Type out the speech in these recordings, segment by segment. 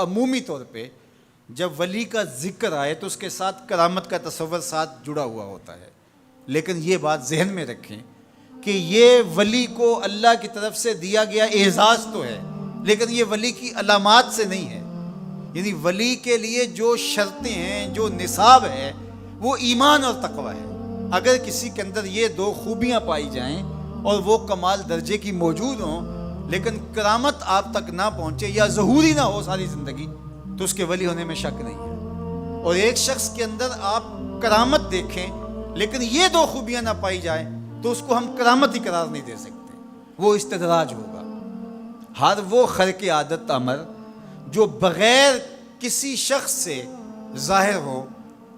عمومی طور پہ جب ولی کا ذکر آئے تو اس کے ساتھ کرامت کا تصور ساتھ جڑا ہوا ہوتا ہے، لیکن یہ بات ذہن میں رکھیں کہ یہ ولی کو اللہ کی طرف سے دیا گیا اعزاز تو ہے، لیکن یہ ولی کی علامات سے نہیں ہے۔ یعنی ولی کے لیے جو شرطیں ہیں، جو نصاب ہے، وہ ایمان اور تقوی ہے۔ اگر کسی کے اندر یہ دو خوبیاں پائی جائیں اور وہ کمال درجے کی موجود ہوں، لیکن کرامت آپ تک نہ پہنچے یا ظہوری نہ ہو ساری زندگی، تو اس کے ولی ہونے میں شک نہیں ہے۔ اور ایک شخص کے اندر آپ کرامت دیکھیں لیکن یہ دو خوبیاں نہ پائی جائیں تو اس کو ہم کرامت ہی قرار نہیں دے سکتے، وہ استدراج ہوگا۔ ہر وہ خرق عادت امر جو بغیر کسی شخص سے ظاہر ہو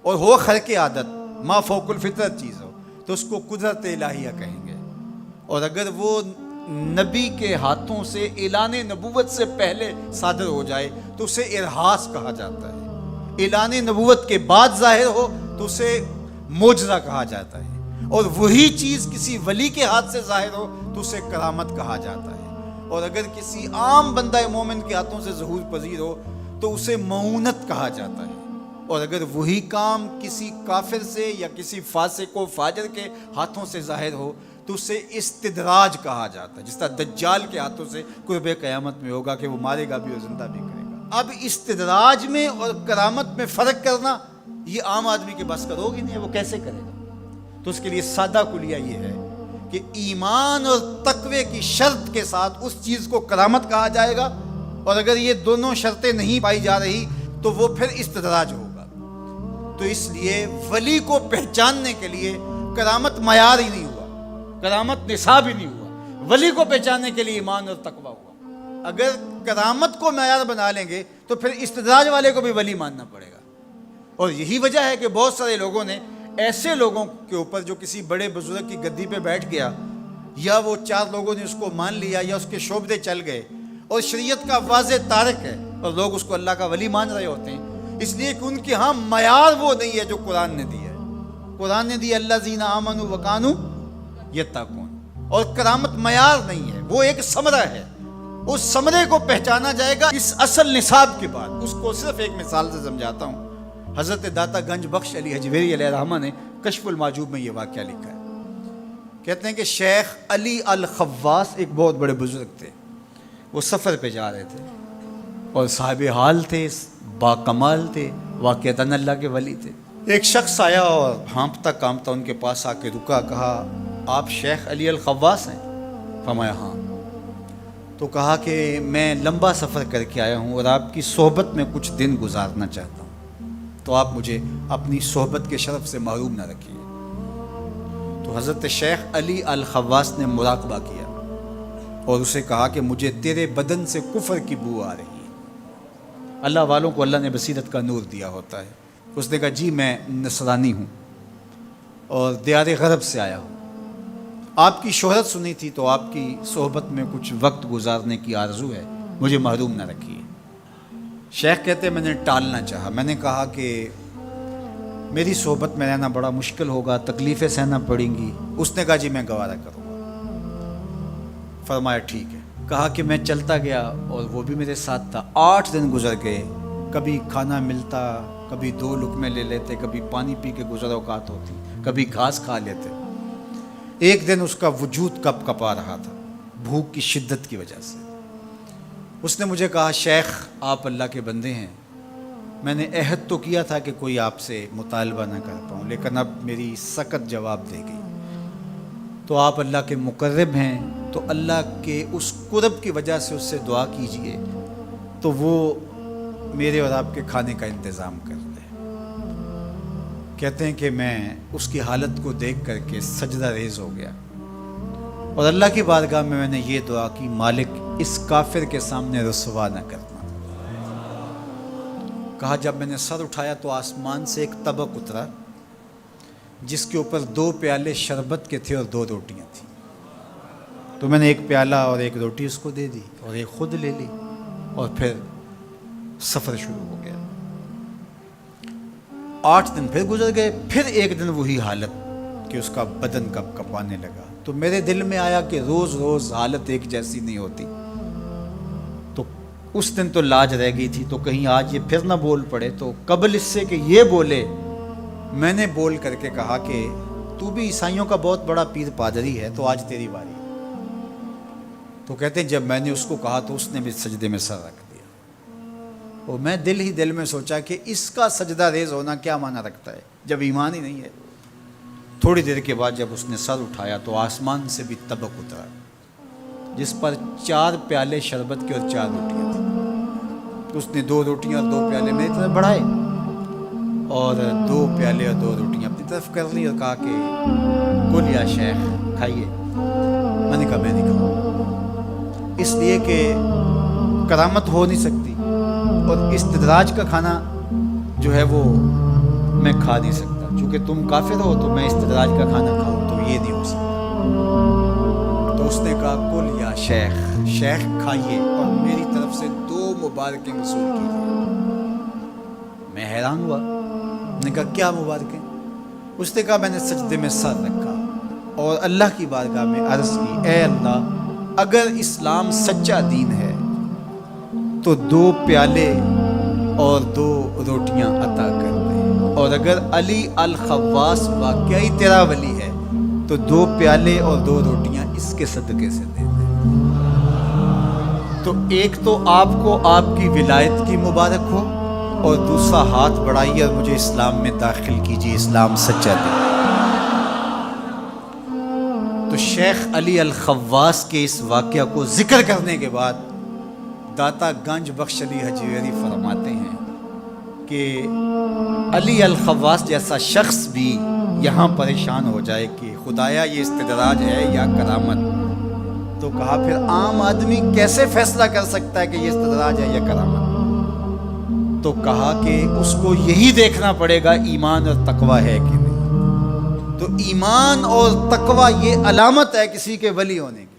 اور ہو خرق عادت، ما فوق الفطرت چیز ہو، تو اس کو قدرت الہیہ کہیں گے۔ اور اگر وہ نبی کے ہاتھوں سے اعلان نبوت سے پہلے صادر ہو جائے تو اسے ارہاس کہا جاتا ہے، اعلان نبوت کے بعد ظاہر ہو تو اسے معجزہ کہا جاتا ہے، اور وہی چیز کسی ولی کے ہاتھ سے ظاہر ہو تو اسے کرامت کہا جاتا ہے، اور اگر کسی عام بندہ مومن کے ہاتھوں سے ظہور پذیر ہو تو اسے معونت کہا جاتا ہے، اور اگر وہی کام کسی کافر سے یا کسی فاسق و فاجر کے ہاتھوں سے ظاہر ہو تو اسے استدراج کہا جاتا ہے، جس طرح دجال کے ہاتھوں سے قرب قیامت میں ہوگا کہ وہ مارے گا بھی اور زندہ بھی کرے گا۔ اب استدراج میں اور کرامت میں فرق کرنا یہ عام آدمی کے بس کا روگ ہی نہیں ہے، وہ کیسے کرے گا؟ تو اس کے لیے سادہ کلیہ یہ ہے کہ ایمان اور تقوی کی شرط کے ساتھ اس چیز کو کرامت کہا جائے گا، اور اگر یہ دونوں شرطیں نہیں پائی جا رہی تو وہ پھر استدراج ہوگا۔ تو اس لیے ولی کو پہچاننے کے لیے کرامت معیار ہی نہیں ہوا، کرامت نصاب ہی نہیں ہوا، ولی کو پہچاننے کے لیے ایمان اور تقوی ہوا۔ اگر کرامت کو معیار بنا لیں گے تو پھر استدراج والے کو بھی ولی ماننا پڑے گا۔ اور یہی وجہ ہے کہ بہت سارے لوگوں نے ایسے لوگوں کے اوپر جو کسی بڑے بزرگ کی گدی پہ بیٹھ گیا، یا وہ چار لوگوں نے اس کو مان لیا یا اس کے شعبدے چل گئے اور شریعت کا واضح تارک ہے، اور لوگ اس کو اللہ کا ولی مان رہے ہوتے ہیں، اس لیے کہ ان کے ہاں معیار وہ نہیں ہے جو قرآن نے دیا ہے۔ قرآن نے دیا الذین آمنوا وکانوا یتقون، اور کرامت معیار نہیں ہے، وہ ایک ثمرہ ہے۔ اس ثمرے کو پہچانا جائے گا اس اصل نصاب کے بعد۔ اس کو صرف ایک مثال سے سمجھاتا ہوں۔ حضرت داتا گنج بخش علی حجویری علیہ الرحمہ نے کشف المعجوب میں یہ واقعہ لکھا ہے۔ کہتے ہیں کہ شیخ علی الخواص ایک بہت بڑے بزرگ تھے، وہ سفر پہ جا رہے تھے اور صاحب حال تھے، با کمال تھے، واقعتاً اللہ کے ولی تھے۔ ایک شخص آیا اور ہانپتا کانپتا ان کے پاس آ کے رکا، کہا آپ شیخ علی الخواص ہیں؟ فرمایا ہاں۔ تو کہا کہ میں لمبا سفر کر کے آیا ہوں اور آپ کی صحبت میں کچھ دن گزارنا چاہتا ہوں، تو آپ مجھے اپنی صحبت کے شرف سے محروم نہ رکھیے۔ تو حضرت شیخ علی الخواص نے مراقبہ کیا اور اسے کہا کہ مجھے تیرے بدن سے کفر کی بو آ رہی ہے۔ اللہ والوں کو اللہ نے بصیرت کا نور دیا ہوتا ہے۔ اس نے کہا جی میں نصرانی ہوں اور دیار غرب سے آیا ہوں، آپ کی شہرت سنی تھی تو آپ کی صحبت میں کچھ وقت گزارنے کی آرزو ہے، مجھے محروم نہ رکھیے۔ شیخ کہتے میں نے ٹالنا چاہا، میں نے کہا کہ میری صحبت میں رہنا بڑا مشکل ہوگا، تکلیفیں سہنا پڑیں گی۔ اس نے کہا جی میں گوارا کروں گا۔ فرمایا ٹھیک ہے۔ کہا کہ میں چلتا گیا اور وہ بھی میرے ساتھ تھا۔ 8 دن گزر گئے، کبھی کھانا ملتا، کبھی 2 لقمے لے لیتے، کبھی پانی پی کے گزر اوقات ہوتی، کبھی گھاس کھا لیتے۔ ایک دن اس کا وجود کپ کپا رہا تھا بھوک کی شدت کی وجہ سے۔ اس نے مجھے کہا شیخ آپ اللہ کے بندے ہیں، میں نے عہد تو کیا تھا کہ کوئی آپ سے مطالبہ نہ کر پاؤں، لیکن اب میری سخت جواب دے گئی، تو آپ اللہ کے مقرب ہیں، تو اللہ کے اس قرب کی وجہ سے اس سے دعا کیجئے تو وہ میرے اور آپ کے کھانے کا انتظام کر دے۔ کہتے ہیں کہ میں اس کی حالت کو دیکھ کر کے سجدہ ریز ہو گیا اور اللہ کی بارگاہ میں نے یہ دعا کی مالک اس کافر کے سامنے رسوا نہ کرنا۔ کہا جب میں نے سر اٹھایا تو آسمان سے ایک طبق اترا جس کے اوپر 2 پیالے شربت کے تھے اور 2 روٹیاں تھیں، تو میں نے ایک پیالہ اور ایک روٹی اس کو دے دی اور ایک خود لے لی، اور پھر سفر شروع ہو گیا۔ 8 دن پھر گزر گئے، پھر ایک دن وہی حالت کہ اس کا بدن کپ کپانے لگا۔ تو میرے دل میں آیا کہ روز روز حالت ایک جیسی نہیں ہوتی، تو اس دن تو لاج رہ گئی تھی، تو کہیں آج یہ پھر نہ بول پڑے، تو قبل اس سے کہ یہ بولے میں نے بول کر کے کہا کہ تو بھی عیسائیوں کا بہت بڑا پیر پادری ہے، تو آج تیری باری۔ تو کہتے ہیں جب میں نے اس کو کہا تو اس نے بھی سجدے میں سر رکھ دیا، اور میں دل ہی دل میں سوچا کہ اس کا سجدہ ریز ہونا کیا معنی رکھتا ہے جب ایمان ہی نہیں ہے۔ تھوڑی دیر کے بعد جب اس نے سر اٹھایا تو آسمان سے بھی طبق اترا، جس پر 4 پیالے شربت کے اور 4 روٹیاں تھیں۔ اس نے 2 روٹیاں اور 2 پیالے میری طرف بڑھائے، اور 2 پیالے اور 2 روٹیاں اپنی طرف کر لی، اور کہا کہ کل یا شیخ کھائیے۔ میں نے کہا میں نہیں کھاؤں، اس لیے کہ کرامت ہو نہیں سکتی، اور استدراج کا کھانا جو ہے وہ میں کھا نہیں سکتا، چونکہ تم کافر ہو تو میں استدراج کا کھانا کھاؤں تو یہ نہیں ہو سکتا۔ تو اس نے کہا کل یا شیخ، شیخ کھائیے اور میری طرف سے 2 مبارکیں وصول کیجیے۔ میں حیران ہوا، نے کہا کیا مبارکیں؟ اس نے کہا میں نے سجدے میں سر رکھا اور اللہ کی بارگاہ میں عرض کی، اے اللہ اگر اسلام سچا دین ہے تو 2 پیالے اور 2 روٹیاں عطا کر دے، اور اگر علی الخواص واقعی تیرا ولی ہے تو 2 پیالے اور 2 روٹیاں اس کے صدقے سے دے دے۔ تو ایک تو آپ کو آپ کی ولایت کی مبارک ہو، اور دوسرا ہاتھ بڑھائیے اور مجھے اسلام میں داخل کیجیے، اسلام سچا دین۔ تو شیخ علی الخواص کے اس واقعہ کو ذکر کرنے کے بعد داتا گنج بخش علی حجویری فرماتے ہیں کہ علی الخواص جیسا شخص بھی یہاں پریشان ہو جائے کہ خدایا یہ استدراج ہے یا کرامت، تو کہا پھر عام آدمی کیسے فیصلہ کر سکتا ہے کہ یہ استدراج ہے یا کرامت؟ تو کہا کہ اس کو یہی دیکھنا پڑے گا ایمان اور تقوی ہے کہ نہیں۔ تو ایمان اور تقوی یہ علامت ہے کسی کے ولی ہونے کی۔